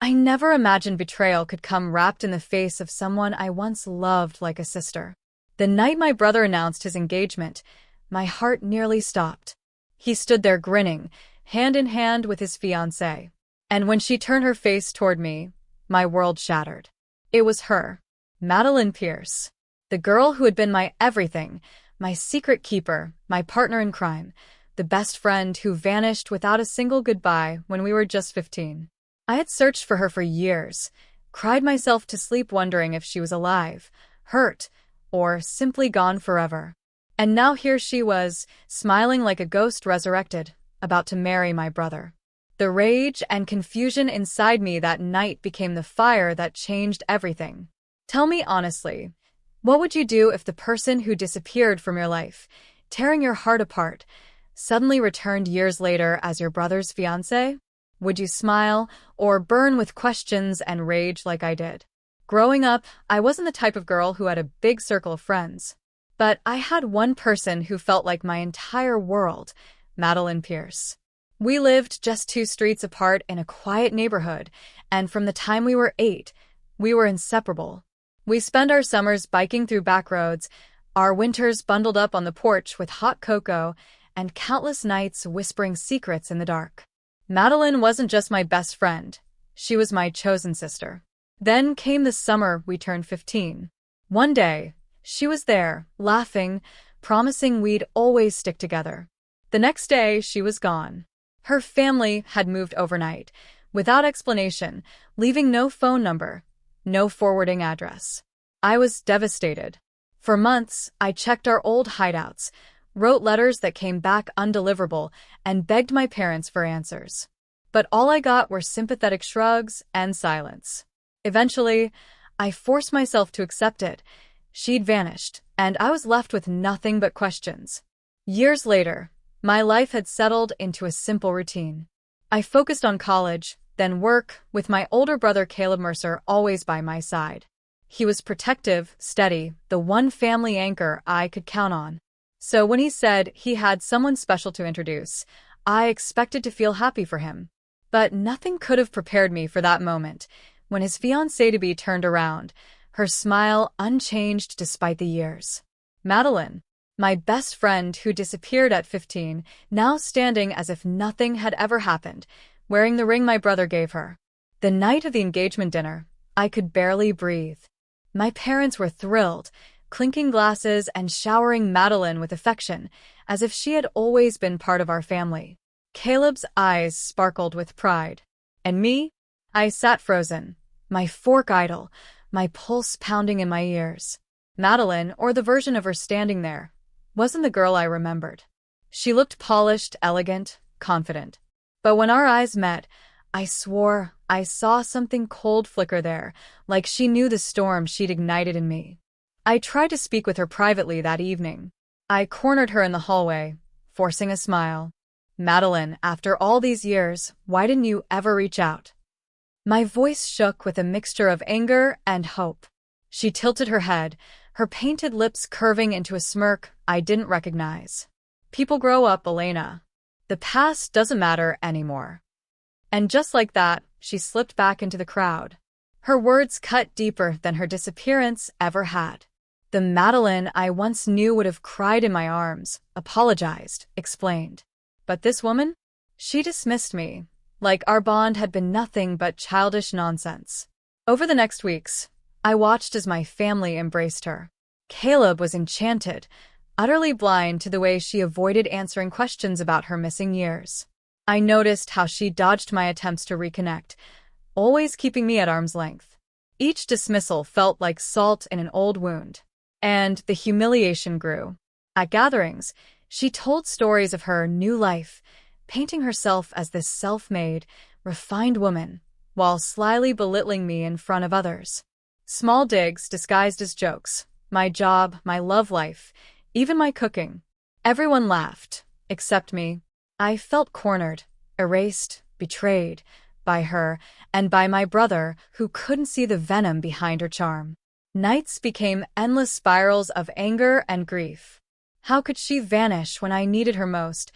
I never imagined betrayal could come wrapped in the face of someone I once loved like a sister. The night my brother announced his engagement, my heart nearly stopped. He stood there grinning, hand in hand with his fiancée. And when she turned her face toward me, my world shattered. It was her, Madeline Pierce, the girl who had been my everything, my secret keeper, my partner in crime, the best friend who vanished without a single goodbye when we were just 15. I had searched for her for years, cried myself to sleep wondering if she was alive, hurt, or simply gone forever. And now here she was, smiling like a ghost resurrected, about to marry my brother. The rage and confusion inside me that night became the fire that changed everything. Tell me honestly, what would you do if the person who disappeared from your life, tearing your heart apart, suddenly returned years later as your brother's fiancé? Would you smile or burn with questions and rage like I did? Growing up, I wasn't the type of girl who had a big circle of friends. But I had one person who felt like my entire world, Madeline Pierce. We lived just 2 streets apart in a quiet neighborhood, and from the time we were 8, we were inseparable. We spent our summers biking through back roads, our winters bundled up on the porch with hot cocoa, and countless nights whispering secrets in the dark. Madeline wasn't just my best friend, she was my chosen sister. Then came the summer we turned 15. One day, she was there, laughing, promising we'd always stick together. The next day, she was gone. Her family had moved overnight, without explanation, leaving no phone number, no forwarding address. I was devastated. For months, I checked our old hideouts, wrote letters that came back undeliverable, and begged my parents for answers. But all I got were sympathetic shrugs and silence. Eventually, I forced myself to accept it. She'd vanished, and I was left with nothing but questions. Years later, my life had settled into a simple routine. I focused on college, then work, with my older brother Caleb Mercer always by my side. He was protective, steady, the one family anchor I could count on. So when he said he had someone special to introduce, I expected to feel happy for him. But nothing could have prepared me for that moment, when his fiancée-to-be turned around, her smile unchanged despite the years. Madeline, my best friend who disappeared at 15, now standing as if nothing had ever happened, wearing the ring my brother gave her. The night of the engagement dinner, I could barely breathe. My parents were thrilled, clinking glasses and showering Madeline with affection, as if she had always been part of our family. Caleb's eyes sparkled with pride. And me? I sat frozen, my fork idle, my pulse pounding in my ears. Madeline, or the version of her standing there, wasn't the girl I remembered. She looked polished, elegant, confident. But when our eyes met, I swore I saw something cold flicker there, like she knew the storm she'd ignited in me. I tried to speak with her privately that evening. I cornered her in the hallway, forcing a smile. Madeline, after all these years, why didn't you ever reach out? My voice shook with a mixture of anger and hope. She tilted her head, her painted lips curving into a smirk I didn't recognize. People grow up, Elena. The past doesn't matter anymore. And just like that, she slipped back into the crowd. Her words cut deeper than her disappearance ever had. The Madeline I once knew would have cried in my arms, apologized, explained. But this woman? She dismissed me, like our bond had been nothing but childish nonsense. Over the next weeks, I watched as my family embraced her. Caleb was enchanted, utterly blind to the way she avoided answering questions about her missing years. I noticed how she dodged my attempts to reconnect, always keeping me at arm's length. Each dismissal felt like salt in an old wound. And the humiliation grew. At gatherings, she told stories of her new life, painting herself as this self-made, refined woman, while slyly belittling me in front of others. Small digs disguised as jokes, my job, my love life, even my cooking. Everyone laughed, except me. I felt cornered, erased, betrayed, by her, and by my brother, who couldn't see the venom behind her charm. Nights became endless spirals of anger and grief. How could she vanish when I needed her most,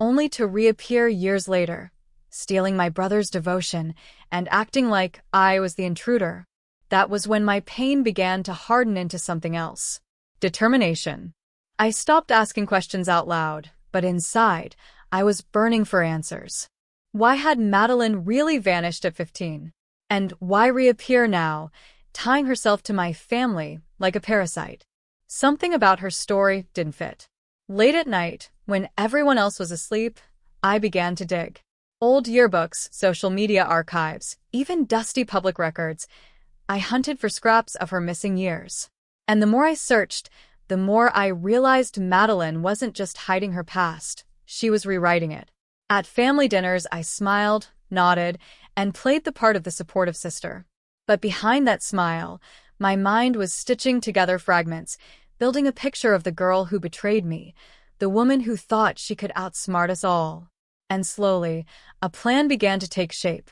only to reappear years later, stealing my brother's devotion, and acting like I was the intruder. That was when my pain began to harden into something else. Determination. I stopped asking questions out loud, but inside, I was burning for answers. Why had Madeline really vanished at 15? And why reappear now, tying herself to my family like a parasite? Something about her story didn't fit. Late at night, when everyone else was asleep, I began to dig. Old yearbooks, social media archives, even dusty public records. I hunted for scraps of her missing years. And the more I searched, the more I realized Madeline wasn't just hiding her past, she was rewriting it. At family dinners, I smiled, nodded, and played the part of the supportive sister. But behind that smile, my mind was stitching together fragments, building a picture of the girl who betrayed me, the woman who thought she could outsmart us all. And slowly, a plan began to take shape,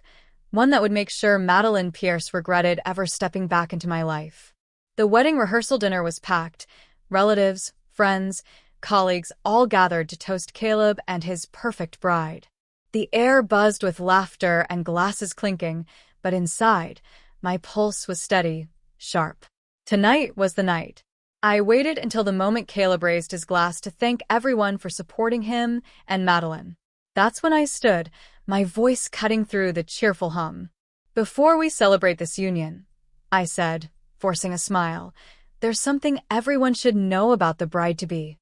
one that would make sure Madeline Pierce regretted ever stepping back into my life. The wedding rehearsal dinner was packed. Relatives, friends, colleagues all gathered to toast Caleb and his perfect bride. The air buzzed with laughter and glasses clinking, but inside, my pulse was steady, sharp. Tonight was the night. I waited until the moment Caleb raised his glass to thank everyone for supporting him and Madeline. That's when I stood, my voice cutting through the cheerful hum. "Before we celebrate this union," I said, forcing a smile, "there's something everyone should know about the bride-to-be."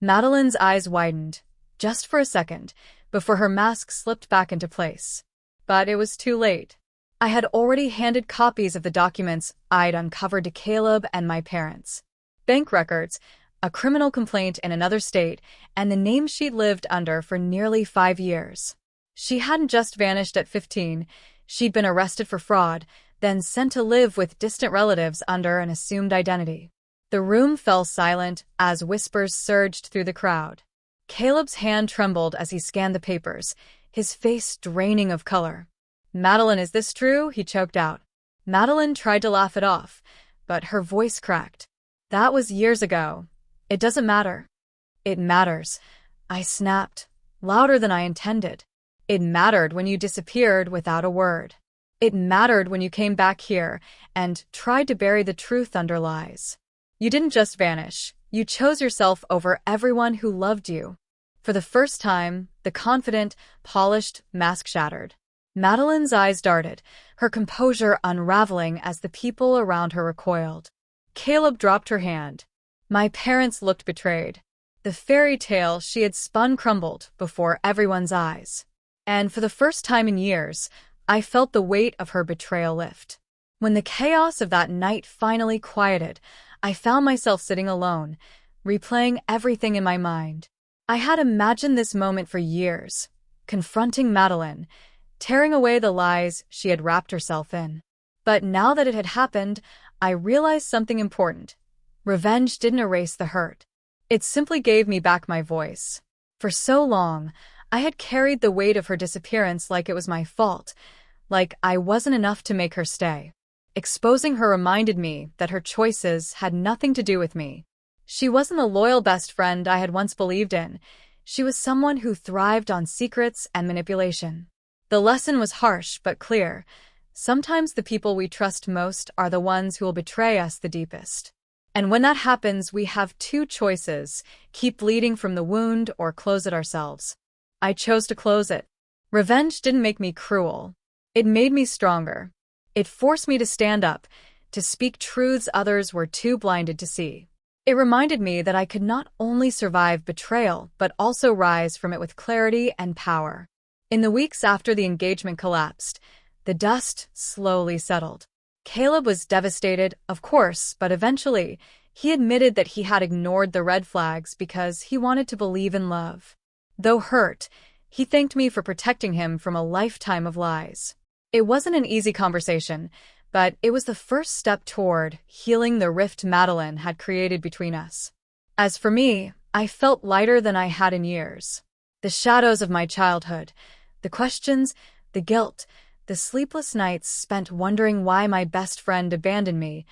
Madeline's eyes widened, just for a second, before her mask slipped back into place. But it was too late. I had already handed copies of the documents I'd uncovered to Caleb and my parents. Bank records, a criminal complaint in another state, and the name she'd lived under for nearly 5 years. She hadn't just vanished at 15, she'd been arrested for fraud, then sent to live with distant relatives under an assumed identity. The room fell silent as whispers surged through the crowd. Caleb's hand trembled as he scanned the papers, his face draining of color. "Madeline, is this true?" he choked out. Madeline tried to laugh it off, but her voice cracked. "That was years ago. It doesn't matter." "It matters," I snapped, louder than I intended. "It mattered when you disappeared without a word. It mattered when you came back here and tried to bury the truth under lies. You didn't just vanish. You chose yourself over everyone who loved you." For the first time, the confident, polished mask shattered. Madeline's eyes darted, her composure unraveling as the people around her recoiled. Caleb dropped her hand. My parents looked betrayed. The fairy tale she had spun crumbled before everyone's eyes. And for the first time in years, I felt the weight of her betrayal lift. When the chaos of that night finally quieted, I found myself sitting alone, replaying everything in my mind. I had imagined this moment for years, confronting Madeline, tearing away the lies she had wrapped herself in. But now that it had happened, I realized something important. Revenge didn't erase the hurt. It simply gave me back my voice. For so long, I had carried the weight of her disappearance like it was my fault, like I wasn't enough to make her stay. Exposing her reminded me that her choices had nothing to do with me. She wasn't the loyal best friend I had once believed in. She was someone who thrived on secrets and manipulation. The lesson was harsh but clear. Sometimes the people we trust most are the ones who will betray us the deepest. And when that happens, we have two choices: keep bleeding from the wound or close it ourselves. I chose to close it. Revenge didn't make me cruel. It made me stronger. It forced me to stand up, to speak truths others were too blinded to see. It reminded me that I could not only survive betrayal, but also rise from it with clarity and power. In the weeks after the engagement collapsed, the dust slowly settled. Caleb was devastated, of course, but eventually, he admitted that he had ignored the red flags because he wanted to believe in love. Though hurt, he thanked me for protecting him from a lifetime of lies. It wasn't an easy conversation, but it was the first step toward healing the rift Madeline had created between us. As for me, I felt lighter than I had in years. The shadows of my childhood, the questions, the guilt, the sleepless nights spent wondering why my best friend abandoned me,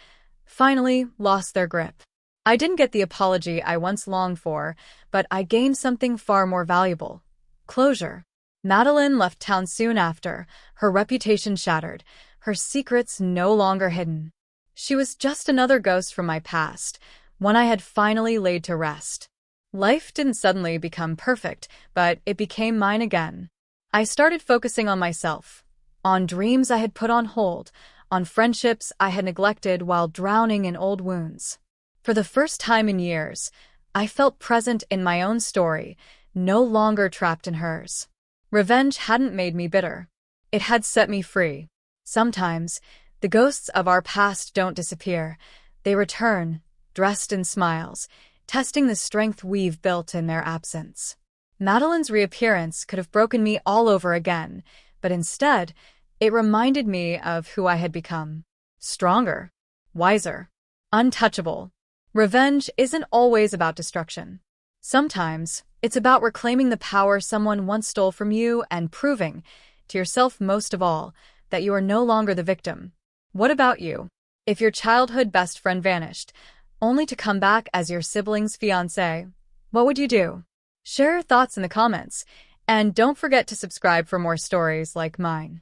finally lost their grip. I didn't get the apology I once longed for, but I gained something far more valuable: closure. Madeline left town soon after, her reputation shattered, her secrets no longer hidden. She was just another ghost from my past, one I had finally laid to rest. Life didn't suddenly become perfect, but it became mine again. I started focusing on myself, on dreams I had put on hold, on friendships I had neglected while drowning in old wounds. For the first time in years, I felt present in my own story, no longer trapped in hers. Revenge hadn't made me bitter. It had set me free. Sometimes, the ghosts of our past don't disappear. They return, dressed in smiles, testing the strength we've built in their absence. Madeline's reappearance could have broken me all over again, but instead, it reminded me of who I had become. Stronger, wiser, untouchable. Revenge isn't always about destruction. Sometimes, it's about reclaiming the power someone once stole from you and proving, to yourself most of all, that you are no longer the victim. What about you? If your childhood best friend vanished, only to come back as your sibling's fiancé, what would you do? Share your thoughts in the comments, and don't forget to subscribe for more stories like mine.